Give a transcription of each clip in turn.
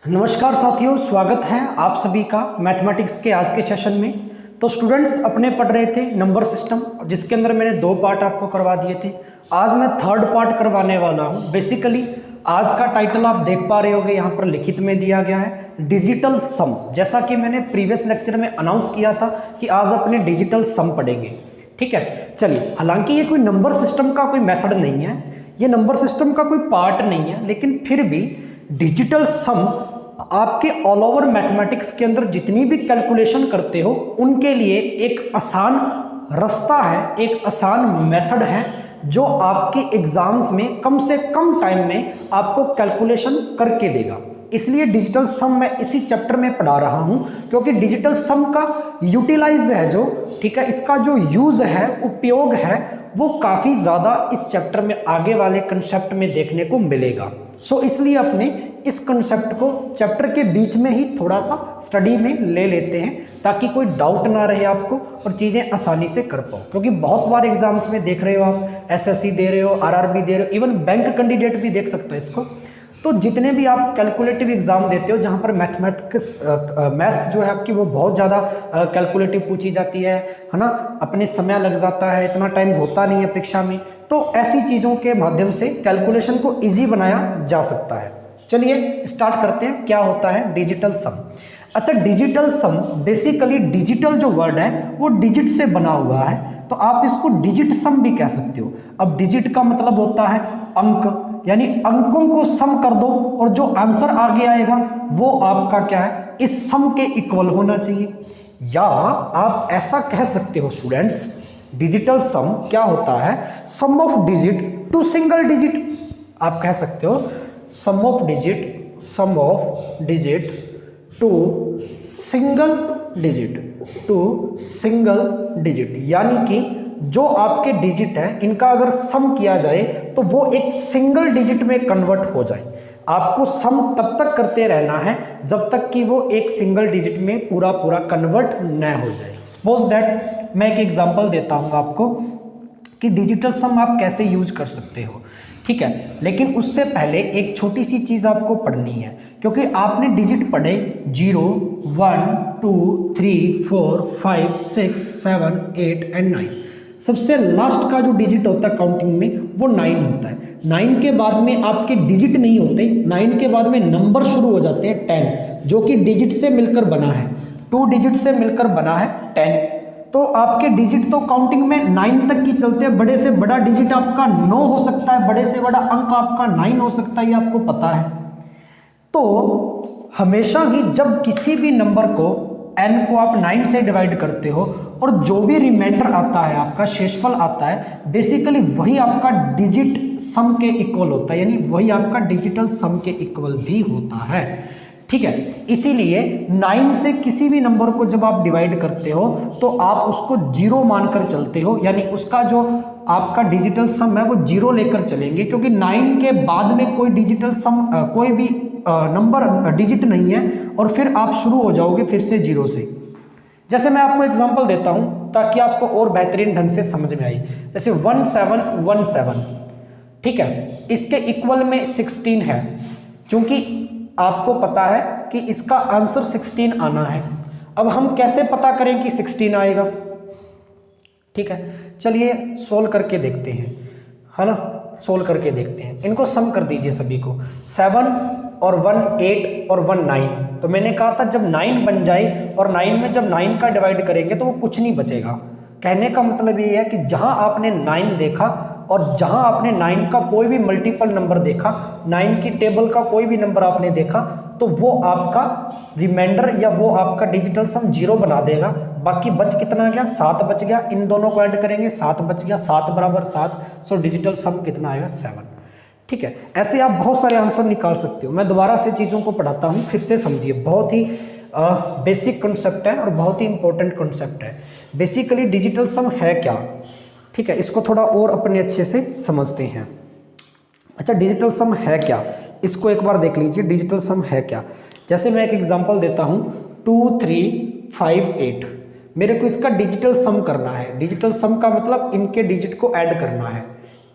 नमस्कार साथियों, स्वागत है आप सभी का मैथमेटिक्स के आज के सेशन में। तो स्टूडेंट्स अपने पढ़ रहे थे नंबर सिस्टम, जिसके अंदर मैंने 2 पार्ट आपको करवा दिए थे। आज मैं 3rd पार्ट करवाने वाला हूं। बेसिकली आज का टाइटल आप देख पा रहे होंगे, यहाँ पर लिखित में दिया गया है डिजिटल सम। जैसा कि मैंने प्रीवियस लेक्चर में अनाउंस किया था कि आज अपने डिजिटल सम पढ़ेंगे। ठीक है, चलिए। हालांकि ये कोई नंबर सिस्टम का कोई मेथड नहीं है, ये नंबर सिस्टम का कोई पार्ट नहीं है, लेकिन फिर भी डिजिटल सम आपके ऑल ओवर मैथमेटिक्स के अंदर जितनी भी कैलकुलेशन करते हो उनके लिए एक आसान रास्ता है, एक आसान मेथड है जो आपके एग्जाम्स में कम से कम टाइम में आपको कैलकुलेशन करके देगा। इसलिए डिजिटल सम मैं इसी चैप्टर में पढ़ा रहा हूं, क्योंकि डिजिटल सम का यूटिलाइज है जो, ठीक है, इसका जो यूज है, उपयोग है, वो काफ़ी ज़्यादा इस चैप्टर में आगे वाले कंसेप्ट में देखने को मिलेगा। सो इसलिए अपने इस कंसेप्ट को चैप्टर के बीच में ही थोड़ा सा स्टडी में ले लेते हैं, ताकि कोई डाउट ना रहे आपको और चीज़ें आसानी से कर पाओ। क्योंकि बहुत बार एग्जाम्स में देख रहे हो आप, एसएससी दे रहे हो, आरआरबी दे रहे हो, इवन बैंक कैंडिडेट भी देख सकते हैं इसको। तो जितने भी आप कैलकुलेटिव एग्जाम देते हो जहाँ पर मैथमेटिक्स मैथ्स जो है आपकी वो बहुत ज़्यादा कैलकुलेटिव पूछी जाती है ना, अपने समय लग जाता है, इतना टाइम होता नहीं है परीक्षा में, तो ऐसी चीज़ों के माध्यम से कैलकुलेशन को इजी बनाया जा सकता है। चलिए स्टार्ट करते हैं, क्या होता है डिजिटल सम। अच्छा, डिजिटल सम बेसिकली डिजिटल जो वर्ड है वो डिजिट से बना हुआ है, तो आप इसको डिजिट सम भी कह सकते हो। अब डिजिट का मतलब होता है अंक, यानी अंकों को सम कर दो और जो आंसर आगे आएगा वो आपका क्या है, इस सम के इक्वल होना चाहिए। या आप ऐसा कह सकते हो स्टूडेंट्स, डिजिटल सम क्या होता है, sum of digit to single digit. आप कह सकते हो sum of digit to single digit, यानी कि जो आपके डिजिट है इनका अगर सम किया जाए तो वो एक सिंगल डिजिट में कन्वर्ट हो जाए। आपको सम तब तक करते रहना है जब तक कि वो एक सिंगल डिजिट में पूरा कन्वर्ट न हो जाए। सपोज दैट मैं एक एग्जांपल देता हूँ आपको कि डिजिटल सम आप कैसे यूज कर सकते हो। ठीक है, लेकिन उससे पहले एक छोटी सी चीज़ आपको पढ़नी है, क्योंकि आपने डिजिट पढ़े 0, 1, 2, 3, 4, 5, 6, 7, 8 एंड 9। सबसे लास्ट का जो डिजिट होता है काउंटिंग में वो 9 होता है। 9 के बाद में आपके डिजिट नहीं होते, 9 के बाद में नंबर शुरू हो जाते हैं 10, जो कि डिजिट से मिलकर बना है, 2 डिजिट से मिलकर बना है 10। तो आपके डिजिट तो काउंटिंग में 9 तक की चलते हैं। बड़े से बड़ा डिजिट आपका 9 हो सकता है, बड़े से बड़ा अंक आपका 9 हो सकता है, ये आपको पता है। तो हमेशा ही जब किसी भी नंबर को n को आप 9 से डिवाइड करते हो और जो भी रिमाइंडर आता है, आपका शेषफल आता है, बेसिकली वही आपका डिजिट सम के इक्वल होता है, यानी वही आपका डिजिटल सम के इक्वल भी होता है। ठीक है, इसीलिए 9 से किसी भी नंबर को जब आप डिवाइड करते हो तो आप उसको 0 मानकर चलते हो, यानी उसका जो आपका डिजिटल सम है वो 0 लेकर चलेंगे, क्योंकि 9 के बाद में कोई डिजिटल सम कोई भी नंबर डिजिट नहीं है, और फिर आप शुरू हो जाओगे फिर से 0 से। जैसे मैं आपको एग्जांपल देता हूं ताकि आपको और बेहतरीन ढंग से समझ में आई। जैसे 1717, ठीक है, इसके इक्वल में 16 है, क्योंकि आपको पता है कि इसका आंसर 16 आना है। अब हम कैसे पता करें कि 16 आएगा? ठीक है, चलिए सोल्व करके देखते हैं, है ना, सोल्व करके देखते हैं। इनको सम कर दीजिए सभी को। 7 और 1 8 और 1 9। तो मैंने कहा था जब 9 बन जाए और 9 में जब 9 का डिवाइड करेंगे तो वो कुछ नहीं बचेगा। कहने का मतलब ये है कि जहां आपने 9 देखा और जहां आपने 9 का कोई भी मल्टीपल नंबर देखा, 9 की टेबल का कोई भी नंबर आपने देखा, तो वो आपका रिमाइंडर या वो आपका डिजिटल सम 0 बना देगा। बाकी बच कितना गया? 7 बच गया। इन दोनों को ऐड करेंगे, 7 बच गया, 7 बराबर 7। सो डिजिटल सम कितना आएगा? 7। ठीक है, ऐसे आप बहुत सारे आंसर निकाल सकते हो। मैं दोबारा से चीज़ों को पढ़ाता हूँ, फिर से समझिए। बहुत ही बेसिक कॉन्सेप्ट है और बहुत ही इंपॉर्टेंट कॉन्सेप्ट है। बेसिकली डिजिटल सम है क्या? ठीक है, इसको थोड़ा और अपने अच्छे से समझते हैं। अच्छा, डिजिटल सम है क्या, इसको एक बार देख लीजिए। डिजिटल सम है क्या? जैसे मैं एक एग्जांपल देता हूँ, 2 3 5 8। मेरे को इसका डिजिटल सम करना है। डिजिटल सम का मतलब इनके डिजिट को ऐड करना है,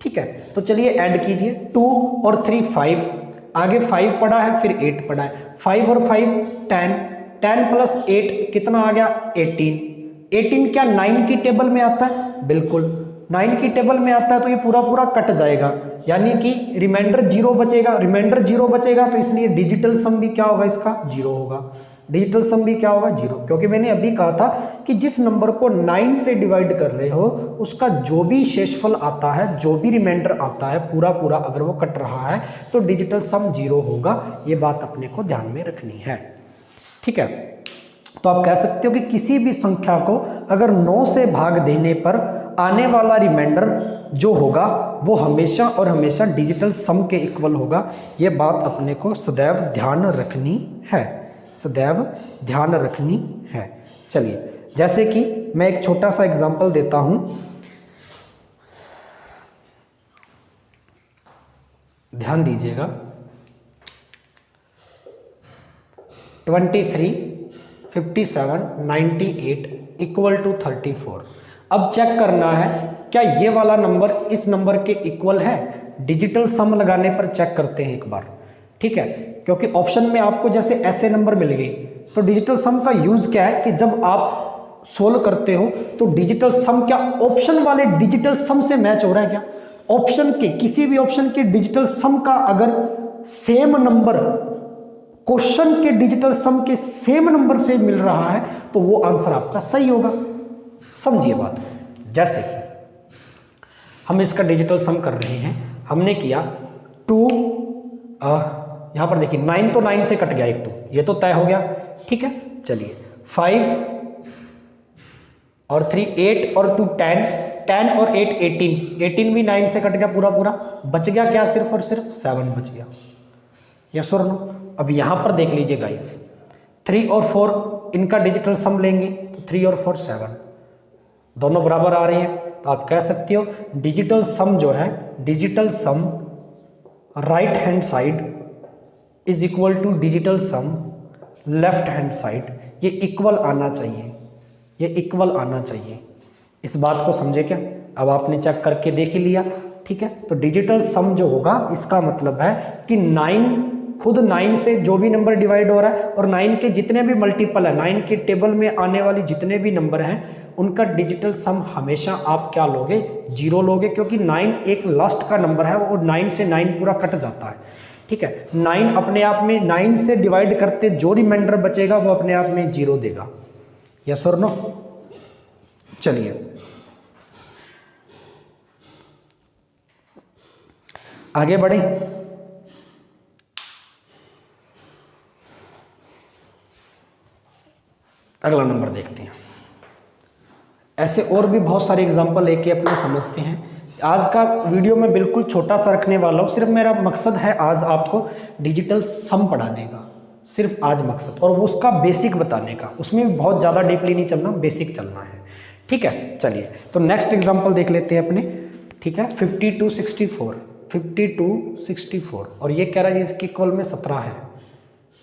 ठीक है। तो चलिए ऐड कीजिए, 2 और 3 5, आगे 5 पड़ा है फिर 8 पड़ा है, 5 और 5 10, 10 प्लस 8 कितना आ गया 18, 18 क्या 9 की टेबल में आता है? बिल्कुल 9 की टेबल में आता है, तो ये पूरा पूरा कट जाएगा, यानी कि रिमाइंडर 0 बचेगा। रिमाइंडर 0 बचेगा तो इसलिए डिजिटल सम भी क्या होगा इसका 0 होगा। डिजिटल सम भी क्या होगा 0, क्योंकि मैंने अभी कहा था कि जिस नंबर को 9 से डिवाइड कर रहे हो उसका जो भी शेषफल आता है, जो भी रिमाइंडर आता है पूरा पूरा अगर वो कट रहा है तो डिजिटल सम 0 होगा। ये बात अपने को ध्यान में रखनी है, ठीक है। तो आप कह सकते हो कि किसी भी संख्या को अगर 9 से भाग देने पर आने वाला रिमाइंडर जो होगा वो हमेशा और हमेशा डिजिटल सम के इक्वल होगा। ये बात अपने को सदैव ध्यान रखनी है, सदैव ध्यान रखनी है। चलिए जैसे कि मैं एक छोटा सा एग्जांपल देता हूं, ध्यान दीजिएगा। 23, 57, 98 इक्वल टू 34। अब चेक करना है क्या ये वाला नंबर इस नंबर के इक्वल है। डिजिटल सम लगाने पर चेक करते हैं एक बार, ठीक है, क्योंकि ऑप्शन में आपको जैसे ऐसे नंबर मिल गए। तो डिजिटल सम का यूज क्या है कि जब आप सोल्व करते हो तो डिजिटल सम क्या ऑप्शन वाले डिजिटल सम से मैच हो रहा है क्या? ऑप्शन के किसी भी ऑप्शन के डिजिटल सम का अगर सेम नंबर क्वेश्चन के डिजिटल सम के सेम नंबर से मिल रहा है तो वो आंसर आपका सही होगा। समझिए बात। जैसे कि हम इसका डिजिटल सम कर रहे हैं, हमने किया 2, यहां पर देखिए 9 तो 9 से कट गया एक, तो ये तो तय हो गया, ठीक है। चलिए 5 और 3 8 और 2 10, 10 और 8 18, 18 भी 9 से कट गया पूरा पूरा, बच गया क्या सिर्फ और सिर्फ 7 बच गया। यस और नो? अब यहां पर देख लीजिए गाइस, 3 और 4 इनका डिजिटल सम लेंगे तो 3 और 4 7, दोनों बराबर आ रही हैं। तो आप कह सकते हो डिजिटल सम जो है, digital sum right hand side is equal to digital sum left hand side. ये इक्वल आना चाहिए, ये इक्वल आना चाहिए। इस बात को समझे क्या? अब आपने चेक करके देख ही लिया, ठीक है। तो डिजिटल सम जो होगा इसका मतलब है कि 9 खुद 9 से जो भी नंबर डिवाइड हो रहा है और 9 के जितने भी मल्टीपल है, 9 के टेबल में आने वाली जितने भी नंबर हैं उनका डिजिटल सम हमेशा आप क्या लोगे 0 लोगे, क्योंकि 9 एक लास्ट का नंबर है और 9 से 9 पूरा कट जाता है, ठीक है। 9 अपने आप में 9 से डिवाइड करते जो रिमाइंडर बचेगा वो अपने आप में 0 देगा। यस और नो? चलिए आगे बढ़े। अगला नंबर देखते हैं। ऐसे और भी बहुत सारे एग्जांपल लेके अपने समझते हैं। आज का वीडियो मैं बिल्कुल छोटा सा रखने वाला हूँ, सिर्फ मेरा मकसद है आज आपको डिजिटल सम पढ़ाने का, सिर्फ आज मकसद, और वो उसका बेसिक बताने का। उसमें भी बहुत ज़्यादा डीपली नहीं चलना, बेसिक चलना है, ठीक है। चलिए तो नेक्स्ट एग्जाम्पल देख लेते हैं अपने, ठीक है। 52 64, 52 64 और ये कह रहा है इसकी इक्वल में 17 है।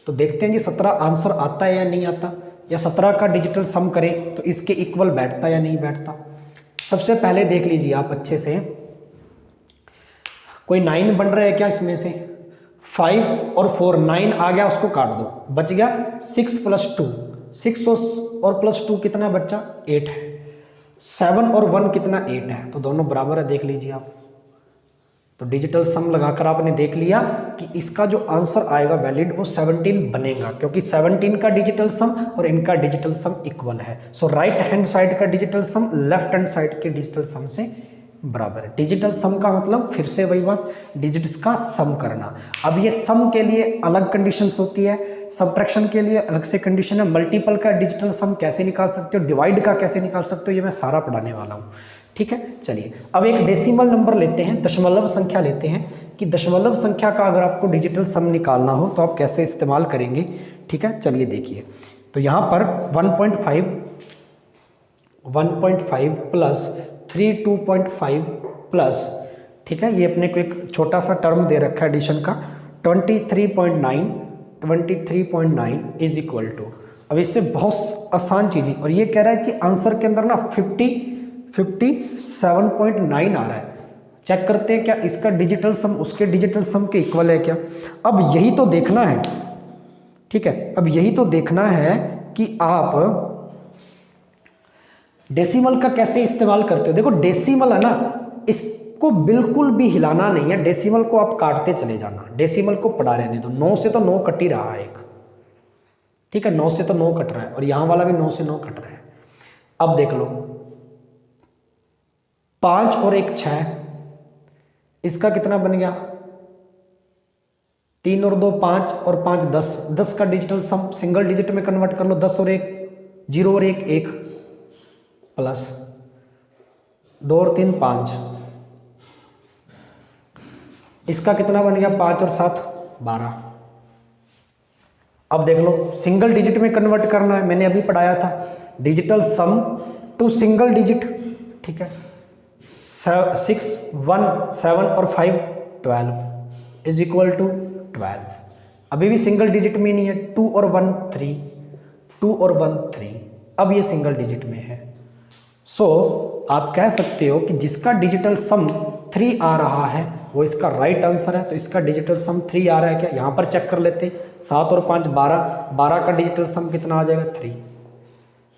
तो देखते हैं जी 17 आंसर आता है या नहीं आता, या 17 का डिजिटल सम करें तो इसके इक्वल बैठता या नहीं बैठता। सबसे पहले देख लीजिए आप अच्छे से, कोई 9 बन रहा है क्या इसमें से? 5 और 4, 9 आ गया उसको काट दो, बच गया 6 + 2, 6 और +2 कितना बच्चा 8 है। 7 और 1 कितना 8 है, तो दोनों बराबर है, देख लीजिए आप। तो डिजिटल सम लगाकर आपने देख लिया कि इसका जो आंसर आएगा वैलिड वो 17 बनेगा, क्योंकि 17 का डिजिटल सम और इनका डिजिटल सम इक्वल है। सो राइट हैंड साइड का digital sum left hand side के डिजिटल सम से बराबर है। डिजिटल सम का मतलब फिर से वही बात, डिजिट्स का सम करना। अब ये सम के लिए अलग कंडीशंस होती है, सबट्रैक्शन के लिए अलग से कंडीशन है, मल्टीपल का डिजिटल सम कैसे निकाल सकते हो, डिवाइड का कैसे निकाल सकते हो, ये मैं सारा पढ़ाने वाला हूँ, ठीक है। चलिए अब एक डेसिमल नंबर लेते हैं, दशमलव संख्या लेते हैं कि दशमलव संख्या का अगर आपको डिजिटल सम निकालना हो तो आप कैसे इस्तेमाल करेंगे, ठीक है। चलिए देखिए, तो यहाँ पर 1.5 प्लस 3 2.5 प्लस, ठीक है, ये अपने को एक छोटा सा टर्म दे रखा है एडिशन का, 23.9 इज इक्वल टू अब इससे बहुत आसान चीज़ है, और ये कह रहा है कि आंसर के अंदर ना 57.9 आ रहा है। चेक करते हैं क्या इसका डिजिटल सम उसके डिजिटल सम के इक्वल है क्या। अब यही तो देखना है, ठीक है, अब यही तो देखना है कि आप डेसिमल का कैसे इस्तेमाल करते हो। देखो डेसिमल है ना, इसको बिल्कुल भी हिलाना नहीं है, डेसिमल को आप काटते चले जाना, डेसिमल को पढ़ा रहने दो। 9 से तो 9 कट ही रहा है एक, ठीक है, 9 से तो 9 कट रहा है, और यहां वाला भी 9 से 9 कट रहा है। अब देख लो 5 और 1 6, इसका कितना बन गया 3 और 2 5 और 5 10, 10 का डिजिटल सम सिंगल डिजिट में कन्वर्ट कर लो। 10 और 1 0 और 1 1 प्लस 2 और 3 5, इसका कितना बन गया 5 और 7 12। अब देख लो सिंगल डिजिट में कन्वर्ट करना है, मैंने अभी पढ़ाया था digital sum to single digit, ठीक है। 6 1 7 और 5 12 इज इक्वल टू 12। अभी भी सिंगल डिजिट में नहीं है, 2 और 1 3, 2 और 1 3, अब ये सिंगल डिजिट में है। सो आप कह सकते हो कि जिसका डिजिटल सम 3 आ रहा है वो इसका राइट आंसर है। तो इसका डिजिटल सम 3 आ रहा है क्या, यहाँ पर चेक कर लेते। 7 और 5 12, 12 का डिजिटल सम कितना आ जाएगा 3,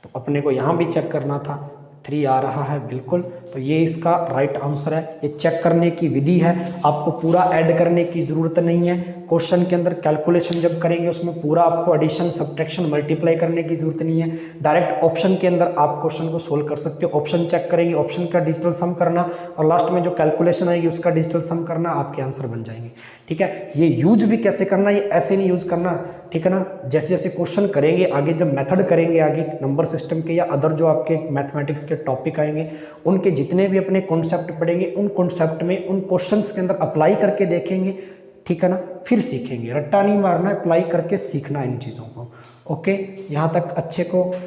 तो अपने को यहाँ भी चेक करना था, 3 आ रहा है बिल्कुल, तो ये इसका राइट आंसर है। ये चेक करने की विधि है, आपको पूरा ऐड करने की ज़रूरत नहीं है। क्वेश्चन के अंदर कैलकुलेशन जब करेंगे उसमें पूरा आपको एडिशन सब्ट्रैक्शन मल्टीप्लाई करने की ज़रूरत नहीं है। डायरेक्ट ऑप्शन के अंदर आप क्वेश्चन को सोल्व कर सकते हो। ऑप्शन चेक करेंगे, ऑप्शन का डिजिटल सम करना, और लास्ट में जो कैलकुलेशन आएगी उसका डिजिटल सम करना, आपके आंसर बन जाएंगे, ठीक है। ये यूज भी कैसे करना, ये ऐसे नहीं यूज़ करना, ठीक है ना। जैसे जैसे क्वेश्चन करेंगे आगे, जब मेथड करेंगे आगे नंबर सिस्टम के या अदर जो आपके मैथमेटिक्स के टॉपिक आएंगे, उनके जितने भी अपने कॉन्सेप्ट पढ़ेंगे, उन कॉन्सेप्ट में उन क्वेश्चंस के अंदर अप्लाई करके देखेंगे, ठीक है ना, फिर सीखेंगे। रट्टा नहीं मारना, अप्लाई करके सीखना है इन चीज़ों को। ओके, यहाँ तक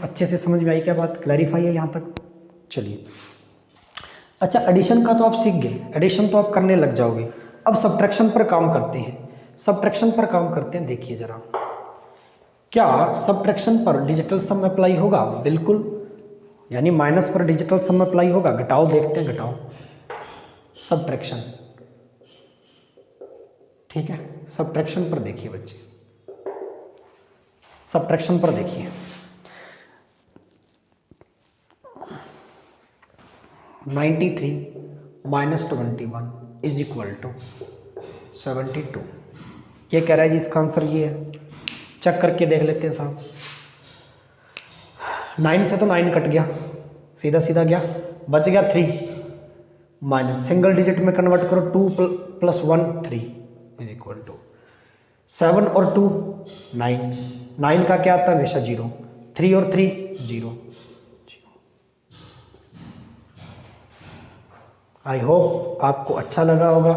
अच्छे से समझ में आई क्या बात, क्लैरिफाई है यहाँ तक। चलिए, अच्छा एडिशन का तो आप सीख गए, एडिशन तो आप करने लग जाओगे। अब सब्ट्रैक्शन पर काम करते हैं, सब्ट्रैक्शन पर काम करते हैं। देखिए जरा, क्या सब्ट्रैक्शन पर डिजिटल सम अप्लाई होगा, बिल्कुल, यानी माइनस पर डिजिटल सम अप्लाई होगा। घटाओ, देखते हैं घटाओ, सब्ट्रैक्शन, ठीक है। सब्ट्रैक्शन पर देखिए बच्चे, सब्ट्रैक्शन पर देखिए, 93 माइनस 21 इज इक्वल टू 72। ये कह रहा है जी, इसका आंसर ये है। चेक करके देख लेते हैं साहब। 9 से तो 9 कट गया, सीधा सीधा गया, बच गया 3 माइनस, सिंगल डिजिट में कन्वर्ट करो, 2 प्लस 1 3 इज इक्वल टू 7 और 2 9, 9 का क्या आता है हमेशा 0, 3 और 3 0। आई होप आपको अच्छा लगा होगा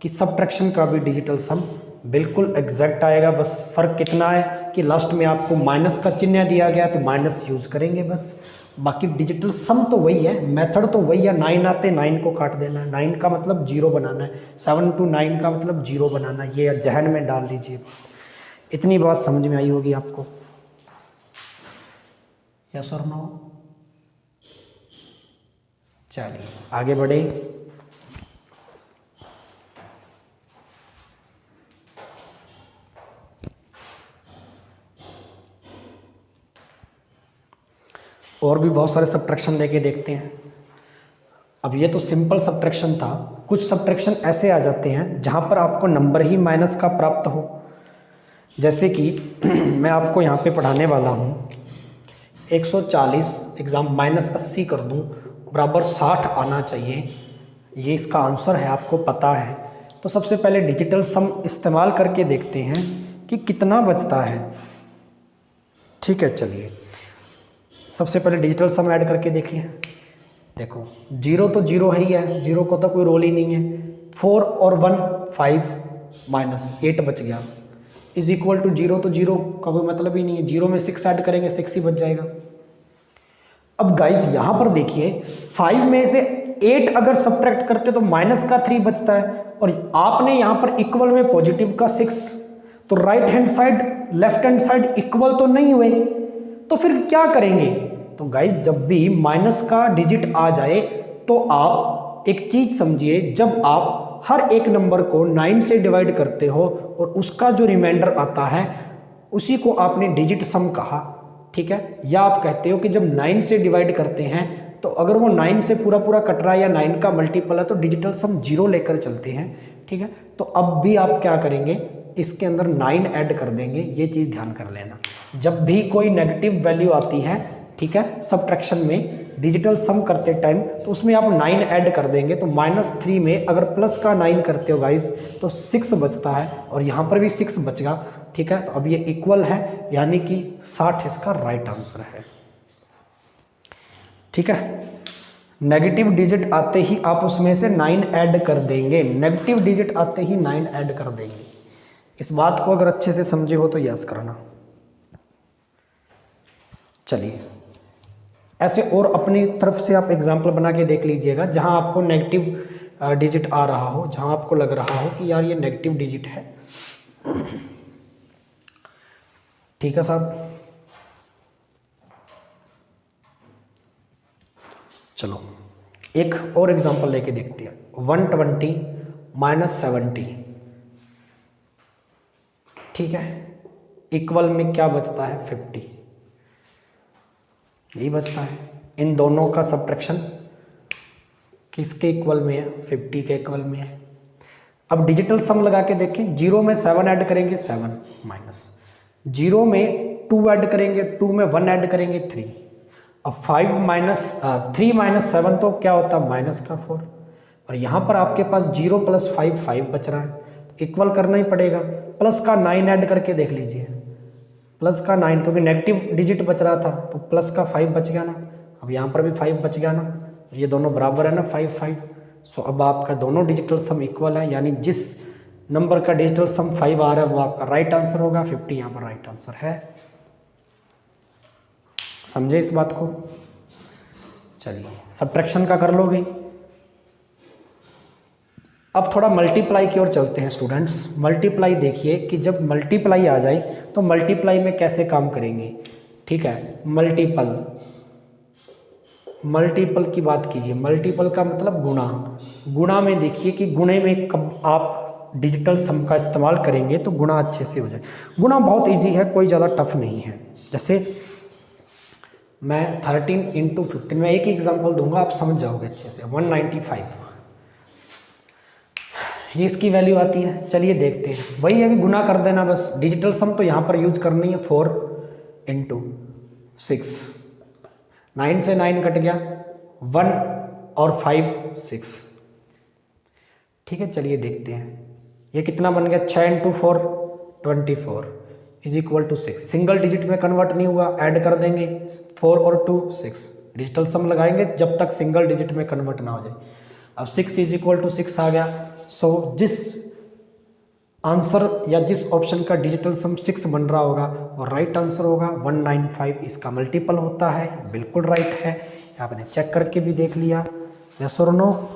कि सब्ट्रैक्शन का भी डिजिटल सम बिल्कुल एग्जैक्ट आएगा। बस फ़र्क कितना है कि लास्ट में आपको माइनस का चिन्ह दिया गया तो माइनस यूज़ करेंगे बस, बाकी डिजिटल सम तो वही है, मेथड तो वही है। 9 आते 9 को काट देना है, 9 का मतलब 0 बनाना है, 7 to 9 का मतलब 0 बनाना है, ये जहन में डाल लीजिए। इतनी बात समझ में आई होगी आपको, यस और नो। चलिए आगे बढ़े। और भी बहुत सारे सब्ट्रैक्शन लेके देखते हैं। अब ये तो सिंपल सब्ट्रैक्शन था, कुछ सब्ट्रैक्शन ऐसे आ जाते हैं जहाँ पर आपको नंबर ही माइनस का प्राप्त हो। जैसे कि मैं आपको यहाँ पे पढ़ाने वाला हूँ 140 एग्ज़ाम माइनस 80 कर दूँ बराबर 60 आना चाहिए, ये इसका आंसर है, आपको पता है। तो सबसे पहले डिजिटल सम इस्तेमाल करके देखते हैं कि कितना बचता है, ठीक है। चलिए सबसे पहले डिजिटल सम ऐड करके देखिए। देखो 0 तो 0 है ही है, 0 को तो कोई रोल ही नहीं है। 4 और 1 5 माइनस 8 बच गया इज इक्वल टू 0, तो 0 का कोई मतलब ही नहीं है। 0 में 6 ऐड करेंगे 6 ही बच जाएगा। अब गाइज यहाँ पर देखिए 5 में से 8 अगर सब्ट्रैक्ट करते तो माइनस का 3 बचता है, और आपने यहाँ पर इक्वल में पॉजिटिव का 6, तो right hand side left hand side equal तो नहीं हुए, तो फिर क्या करेंगे? तो गाइस जब भी माइनस का डिजिट आ जाए तो आप एक चीज समझिए, जब आप हर एक नंबर को 9 से डिवाइड करते हो और उसका जो रिमाइंडर आता है उसी को आपने डिजिट सम कहा, ठीक है। या आप कहते हो कि जब 9 से डिवाइड करते हैं तो अगर वो 9 से पूरा पूरा कट रहा है या 9 का मल्टीपल है तो डिजिटल सम 0 लेकर चलते हैं, ठीक है। तो अब भी आप क्या करेंगे, इसके अंदर 9 ऐड कर देंगे, ये चीज़ ध्यान कर लेना। जब भी कोई नेगेटिव वैल्यू आती है, ठीक है, सबट्रैक्शन में डिजिटल सम करते टाइम, तो उसमें आप 9 ऐड कर देंगे। तो -3 में अगर प्लस का 9 करते हो गाइस तो 6 बचता है और यहाँ पर भी 6 बचेगा, ठीक है। तो अब ये इक्वल है, यानी कि 60 इसका राइट आंसर है, ठीक है। नेगेटिव डिजिट आते ही आप उसमें से 9 ऐड कर देंगे, नेगेटिव डिजिट आते ही 9 ऐड कर देंगे। इस बात को अगर अच्छे से समझे हो तो यस करना। चलिए ऐसे और अपनी तरफ से आप एग्जाम्पल बना के देख लीजिएगा जहां आपको नेगेटिव डिजिट आ रहा हो, जहां आपको लग रहा हो कि यार ये नेगेटिव डिजिट है, ठीक है साहब। चलो एक और एग्जांपल लेके देखते हैं। 120 - 70, ठीक है, इक्वल में क्या बचता है? 50, यही बचता है। इन दोनों का सब्ट्रैक्शन किसके इक्वल में है? 50 के इक्वल में है। अब डिजिटल सम लगा के देखें, 0 में 7 ऐड करेंगे 7 माइनस, 0 में 2 ऐड करेंगे 2 में 1 ऐड करेंगे 3। अब 3 - 7 तो क्या होता है? माइनस का 4। और यहाँ पर आपके पास 0 + 5 5 बच रहा है, इक्वल करना ही पड़ेगा। प्लस का 9 ऐड करके देख लीजिए, प्लस का 9, क्योंकि नेगेटिव डिजिट बच रहा था तो प्लस का 5 बच गया ना। अब यहाँ पर भी 5 बच गया ना, ये दोनों बराबर है ना, 5 5। सो अब आपका दोनों डिजिटल सम इक्वल है, यानी जिस नंबर का डिजिटल सम 5 आ रहा है वो आपका राइट आंसर होगा। 50 यहाँ पर राइट आंसर है। समझे इस बात को? चलिए सब्ट्रैक्शन का कर लोगे। अब थोड़ा मल्टीप्लाई की ओर चलते हैं स्टूडेंट्स। मल्टीप्लाई देखिए कि जब मल्टीप्लाई आ जाए तो मल्टीप्लाई में कैसे काम करेंगे, ठीक है। मल्टीपल की बात कीजिए। मल्टीपल का मतलब गुणा। गुणा में देखिए कि गुणे में कब आप डिजिटल सम का इस्तेमाल करेंगे तो गुणा अच्छे से हो जाए। गुणा बहुत इजी है, कोई ज़्यादा टफ नहीं है। जैसे मैं 13 × 15 में एक ही एग्जाम्पल दूंगा, आप समझ जाओगे अच्छे से। 195 ये इसकी वैल्यू आती है। चलिए देखते हैं, वही है कि गुना कर देना बस। डिजिटल सम तो यहाँ पर यूज करनी है। 4 × 6, 9 से 9 कट गया, 1 और 5 6, ठीक है। चलिए देखते हैं ये कितना बन गया। 6 × 4 24 = 6। सिंगल डिजिट में कन्वर्ट नहीं हुआ, ऐड कर देंगे 4 और 2 6। डिजिटल सम लगाएंगे जब तक सिंगल डिजिट में कन्वर्ट ना हो जाए। अब 6 = 6 आ गया। सो जिस आंसर या जिस ऑप्शन का डिजिटल सम 6 बन रहा होगा वो राइट आंसर होगा। 195 इसका मल्टीपल होता है, बिल्कुल राइट है। आपने चेक करके भी देख लिया, यस और नो?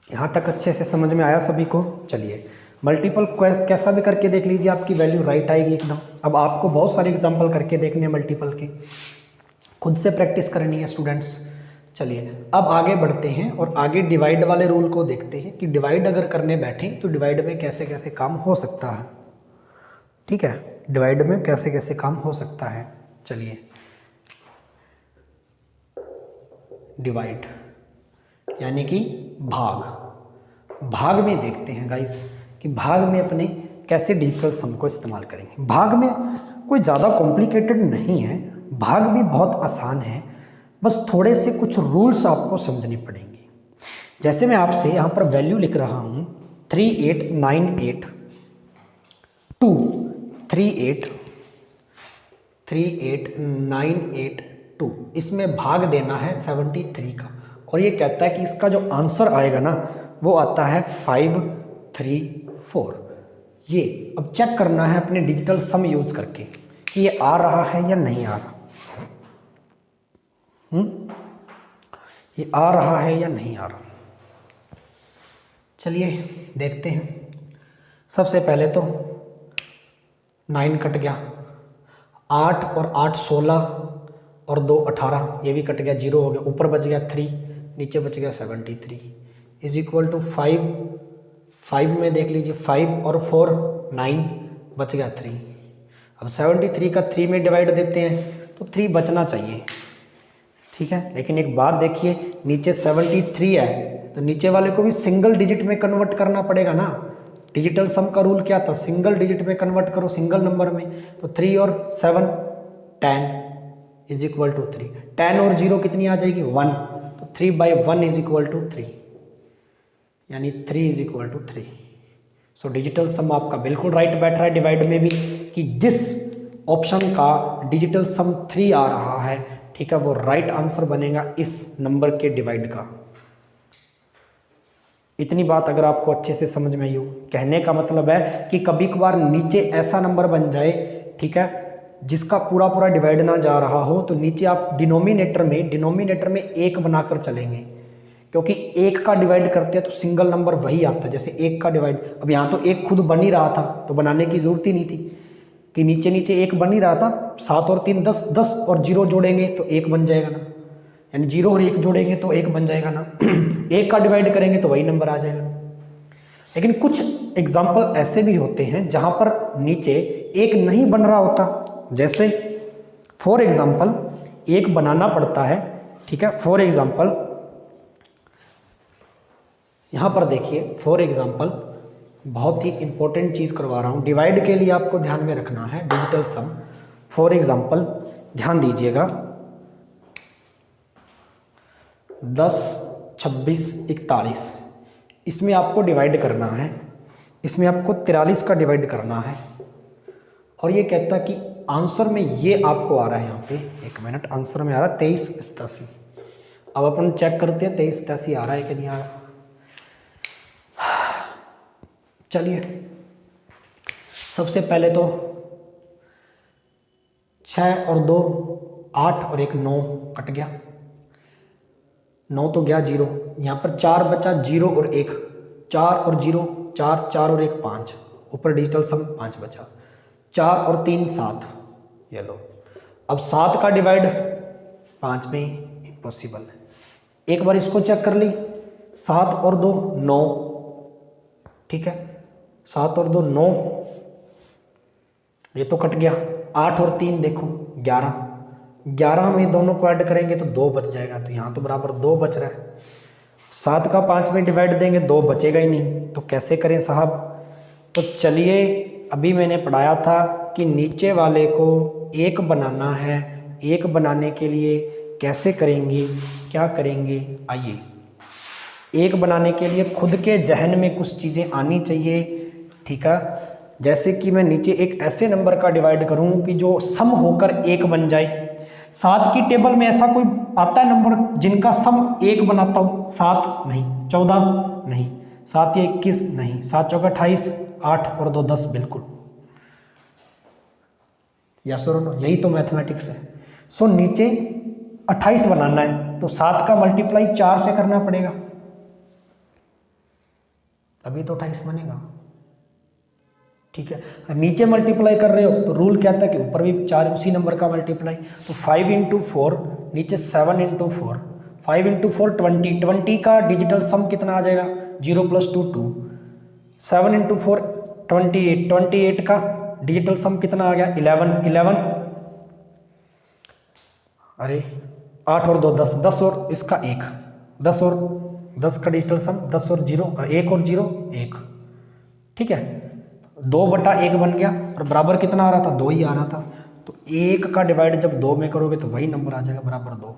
यहाँ तक अच्छे से समझ में आया सभी को? चलिए मल्टीपल कैसा भी करके देख लीजिए, आपकी वैल्यू राइट आएगी एकदम। अब आपको बहुत सारे एग्जांपल करके देखने हैं मल्टीपल के, खुद से प्रैक्टिस करनी है स्टूडेंट्स। चलिए अब आगे बढ़ते हैं और आगे डिवाइड वाले रूल को देखते हैं कि डिवाइड अगर करने बैठें तो डिवाइड में कैसे कैसे काम हो सकता है, ठीक है। डिवाइड में कैसे कैसे काम हो सकता है। चलिए डिवाइड यानी कि भाग में देखते हैं गाइस कि भाग में अपने कैसे डिजिटल सम को इस्तेमाल करेंगे। भाग में कोई ज़्यादा कॉम्प्लिकेटेड नहीं है, भाग भी बहुत आसान है, बस थोड़े से कुछ रूल्स आपको समझने पड़ेंगे। जैसे मैं आपसे यहाँ पर वैल्यू लिख रहा हूँ 3898 2 38982, इसमें भाग देना है 73 का, और ये कहता है कि इसका जो आंसर आएगा ना वो आता है 534। ये अब चेक करना है अपने डिजिटल सम यूज करके कि ये आ रहा है या नहीं आ रहा। ये आ रहा है या नहीं आ रहा। चलिए देखते हैं। सबसे पहले तो 9 कट गया, 8 और 8 16 और 2 18, ये भी कट गया, 0 हो गया, ऊपर बच गया 3, नीचे बच गया 73 इज इक्वल टू 5 में देख लीजिए 5 और 4 9 बच गया 3। अब 73 का 3 में डिवाइड देते हैं तो 3 बचना चाहिए, ठीक है। लेकिन एक बात देखिए, नीचे 73 है तो नीचे वाले को भी सिंगल डिजिट में कन्वर्ट करना पड़ेगा ना। डिजिटल सम का रूल क्या था, सिंगल डिजिट में कन्वर्ट करो, सिंगल नंबर में। तो 3 और 7 10 इज इक्वल टू 3, 10 और 0 कितनी आ जाएगी 1, तो 3/1 इज इक्वल टू 3, यानी 3 is equal to 3। So digital sum आपका बिल्कुल राइट बैठ रहा है डिवाइड में भी, कि जिस ऑप्शन का डिजिटल सम 3 आ रहा है, ठीक है, वो राइट आंसर बनेगा इस नंबर के डिवाइड का। इतनी बात अगर आपको अच्छे से समझ में आई हो, कहने का मतलब है कि कभी कभार नीचे ऐसा नंबर बन जाए, ठीक है, जिसका पूरा पूरा डिवाइड ना जा रहा हो, तो नीचे आप डिनोमिनेटर में 1 बनाकर चलेंगे, क्योंकि 1 का डिवाइड करते हैं तो सिंगल नंबर वही आता है। जैसे 1 का डिवाइड, अब यहाँ तो 1 खुद बन ही रहा था तो बनाने की ज़रूरत ही नहीं थी, कि नीचे नीचे 1 बन ही रहा था, 7 और 3 10, 10 और 0 जोड़ेंगे तो 1 बन जाएगा ना, यानी 0 और 1 जोड़ेंगे तो 1 बन जाएगा ना। 1 का डिवाइड करेंगे तो वही नंबर आ जाएगा। लेकिन कुछ एग्जाम्पल ऐसे भी होते हैं जहाँ पर नीचे 1 नहीं बन रहा होता, जैसे फॉर एग्जाम्पल 1 बनाना पड़ता है, ठीक है। फॉर एग्जाम्पल यहाँ पर देखिए, फॉर एग्जाम्पल बहुत ही इंपॉर्टेंट चीज़ करवा रहा हूँ, डिवाइड के लिए आपको ध्यान में रखना है डिजिटल सम। फॉर एग्जाम्पल ध्यान दीजिएगा, 10 26 41, इसमें आपको डिवाइड करना है, इसमें आपको 43 का डिवाइड करना है, और ये कहता है कि आंसर में ये आपको आ रहा है, यहाँ पे 1 मिनट, आंसर में आ रहा है 2387। अब अपन चेक करते हैं 2387 आ रहा है कि नहीं आ रहा। चलिए सबसे पहले तो 6 और 2 8 और 1 9 कट गया, 9 तो गया 0, यहाँ पर 4 बचा, 0 और 1, 4 और 0 4, 4 और 1 5, ऊपर डिजिटल सम 5 बचा, 4 और 3 7, ये लो। अब 7 का डिवाइड 5 में इम्पॉसिबल है, एक बार इसको चेक कर ली, 7 और 2 9, ठीक है, 7 और 2 9, ये तो कट गया। 8 और 3 देखो 11, 11 में दोनों को ऐड करेंगे तो 2 बच जाएगा, तो यहाँ तो बराबर 2 बच रहा है। 7 का 5 में डिवाइड देंगे 2 बचेगा ही नहीं, तो कैसे करें साहब। तो चलिए, अभी मैंने पढ़ाया था कि नीचे वाले को 1 बनाना है, 1 बनाने के लिए कैसे करेंगे, क्या करेंगे। आइए, 1 बनाने के लिए खुद के जहन में कुछ चीज़ें आनी चाहिए, ठीक है। जैसे कि मैं नीचे एक ऐसे नंबर का डिवाइड करूं कि जो सम होकर 1 बन जाए। 7 की टेबल में ऐसा कोई आता है नंबर जिनका सम 1 बनाता हो? 7 नहीं, 14 नहीं, 7 या 21 नहीं, 7 चौका 28, 8 और 2 10, बिल्कुल। यस और नो, यही तो मैथमेटिक्स है। सो नीचे 28 बनाना है तो 7 का मल्टीप्लाई 4 से करना पड़ेगा, अभी तो 28 बनेगा, ठीक है। नीचे मल्टीप्लाई कर रहे हो तो रूल क्या था कि ऊपर भी 4 उसी नंबर का मल्टीप्लाई, तो 5 × 4, नीचे 7 × 4, 5 × 4 20, 20 का डिजिटल सम कितना आ जाएगा, 0 + 2 2, 7 × 4 28, 28 का डिजिटल सम कितना आ गया, 11 11, अरे 8 और 2 10, 10 और इसका 1, 10 और 10 का डिजिटल सम 10 और 0, 1 और 0 1, ठीक है। 2/1 बन गया और बराबर कितना आ रहा था, 2 ही आ रहा था, तो 1 का डिवाइड जब 2 में करोगे तो वही नंबर आ जाएगा, बराबर 2।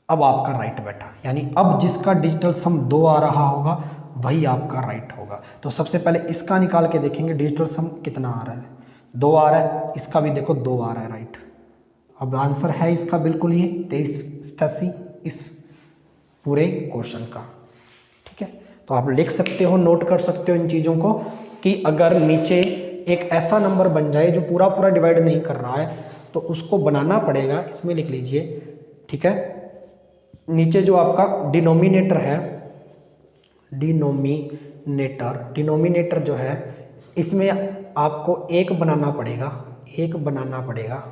अब आपका राइट बैठा, यानी अब जिसका डिजिटल सम 2 आ रहा होगा वही आपका राइट होगा। तो सबसे पहले इसका निकाल के देखेंगे डिजिटल सम कितना आ रहा है, 2 आ रहा है, इसका भी देखो 2 आ रहा है, राइट। अब आंसर है इसका बिल्कुल ये 2387 इस पूरे क्वेश्चन का, ठीक है। तो आप लिख सकते हो, नोट कर सकते हो इन चीज़ों को, कि अगर नीचे एक ऐसा नंबर बन जाए जो पूरा पूरा डिवाइड नहीं कर रहा है तो उसको बनाना पड़ेगा। इसमें लिख लीजिए, ठीक है, नीचे जो आपका डिनोमिनेटर है, डिनोमिनेटर जो है इसमें आपको 1 बनाना पड़ेगा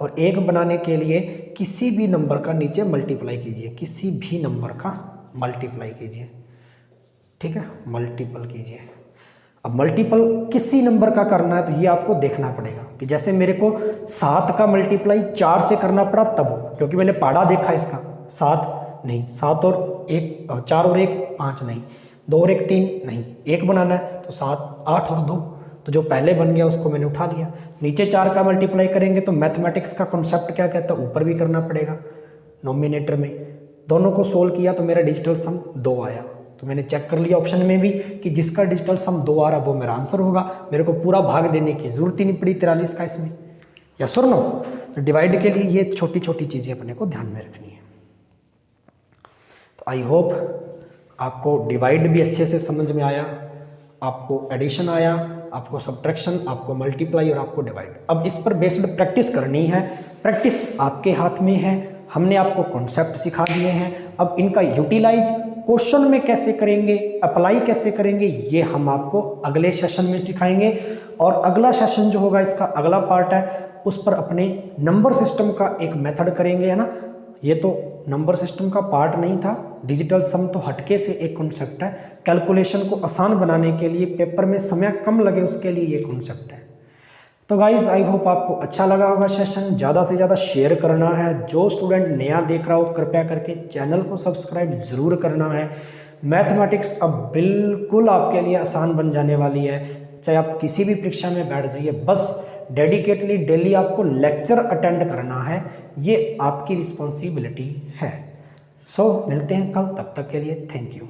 और 1 बनाने के लिए किसी भी नंबर का नीचे मल्टीप्लाई कीजिए, किसी भी नंबर का मल्टीप्लाई कीजिए, ठीक है, मल्टीपल कीजिए। अब मल्टीपल किसी नंबर का करना है तो ये आपको देखना पड़ेगा कि जैसे मेरे को 7 का मल्टीप्लाई 4 से करना पड़ा तब, क्योंकि मैंने पढ़ा देखा इसका, 7 नहीं, 7 और 1 4 और 1 5 नहीं, 2 और 1 3 नहीं, 1 बनाना है तो 7 8 और 2, तो जो पहले बन गया उसको मैंने उठा लिया। नीचे 4 का मल्टीप्लाई करेंगे तो मैथमेटिक्स का कॉन्सेप्ट क्या कहता है, ऊपर भी करना पड़ेगा नोमिनेटर में। दोनों को सोल्व किया तो मेरा डिजिटल सम 2 आया, तो मैंने चेक कर लिया ऑप्शन में भी कि जिसका डिजिटल सम 2 आ रहा वो मेरा आंसर होगा, मेरे को पूरा भाग देने की जरूरत ही नहीं पड़ी 43 का इसमें। यस और नो? तो डिवाइड के लिए ये छोटी छोटी चीज़ें अपने को ध्यान में रखनी है। तो आई होप आपको डिवाइड भी अच्छे से समझ में आया, आपको एडिशन आया, आपको सब्ट्रैक्शन, आपको मल्टीप्लाई और आपको डिवाइड। अब इस पर बेस्ड प्रैक्टिस करनी है, प्रैक्टिस आपके हाथ में है। हमने आपको कॉन्सेप्ट सिखा दिए हैं, अब इनका यूटिलाइज क्वेश्चन में कैसे करेंगे, अप्लाई कैसे करेंगे, ये हम आपको अगले सेशन में सिखाएंगे। और अगला सेशन जो होगा, इसका अगला पार्ट है, उस पर अपने नंबर सिस्टम का एक मेथड करेंगे, है ना। ये तो नंबर सिस्टम का पार्ट नहीं था, डिजिटल सम तो हटके से एक कॉन्सेप्ट है। कैलकुलेशन को आसान बनाने के लिए, पेपर में समय कम लगे उसके लिए ये कॉन्सेप्ट है। तो गाइज आई होप आपको अच्छा लगा होगा सेशन। ज़्यादा से ज़्यादा शेयर करना है। जो स्टूडेंट नया देख रहा हो कृपया करके चैनल को सब्सक्राइब ज़रूर करना है। मैथमेटिक्स अब बिल्कुल आपके लिए आसान बन जाने वाली है, चाहे आप किसी भी परीक्षा में बैठ जाइए, बस डेडिकेटली डेली आपको लेक्चर अटेंड करना है, ये आपकी रिस्पॉन्सिबिलिटी है। सो मिलते हैं कल, तब तक के लिए थैंक यू।